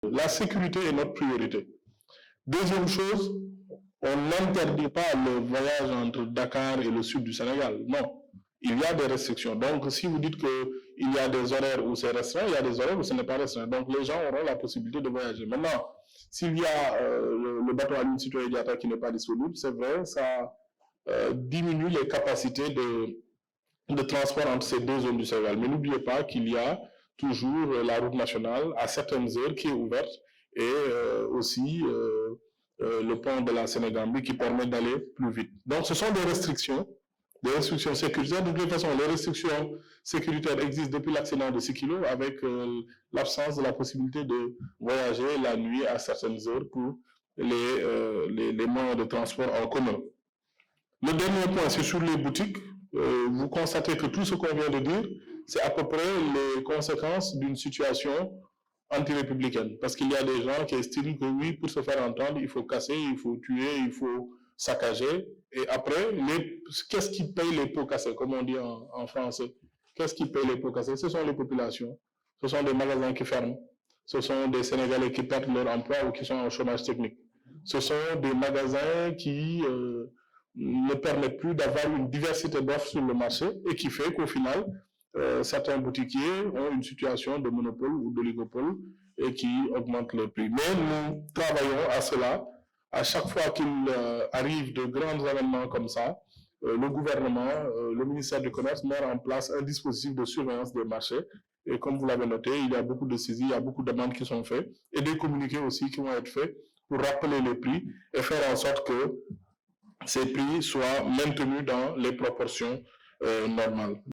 La sécurité est notre priorité. Deuxième chose, on n'interdit pas le voyage entre Dakar et le sud du Sénégal. Non, il y a des restrictions. Donc, si vous dites qu'il y a des horaires où c'est restreint, il y a des horaires où ce n'est pas restreint. Donc, les gens auront la possibilité de voyager. Maintenant, s'il y a le bateau Aline Sitoé Diatta qui n'est pas disponible, c'est vrai, ça diminue les capacités de transport entre ces deux zones du Sénégal. Mais n'oubliez pas qu'il y a toujours la route nationale à certaines heures qui est ouverte et aussi le pont de la Sénégambie qui permet d'aller plus vite. Donc ce sont des restrictions sécuritaires. De toute façon, les restrictions sécuritaires existent depuis l'accident de Sikilo avec l'absence de la possibilité de voyager la nuit à certaines heures pour les moyens de transport en commun. Le dernier point, c'est sur les boutiques. Vous constatez que tout ce qu'on vient de dire, c'est à peu près les conséquences d'une situation anti-républicaine. Parce qu'il y a des gens qui estiment que oui, pour se faire entendre, il faut casser, il faut tuer, il faut saccager. Et après, qu'est-ce qui paye les pots cassés, comme on dit en français? Qu'est-ce qui paye les pots cassés? Ce sont les populations. Ce sont des magasins qui ferment. Ce sont des Sénégalais qui perdent leur emploi ou qui sont en chômage technique. Ce sont des magasins qui ne permettent plus d'avoir une diversité d'offres sur le marché et qui fait qu'au final, certains boutiquiers ont une situation de monopole ou d'oligopole et qui augmentent leur prix. Mais nous travaillons à cela. À chaque fois qu'il arrive de grands événements comme ça, le gouvernement, le ministère du Commerce met en place un dispositif de surveillance des marchés. Et comme vous l'avez noté, il y a beaucoup de saisies, il y a beaucoup de demandes qui sont faites et des communiqués aussi qui vont être faits pour rappeler les prix et faire en sorte que ces prix soient maintenus dans les proportions normales.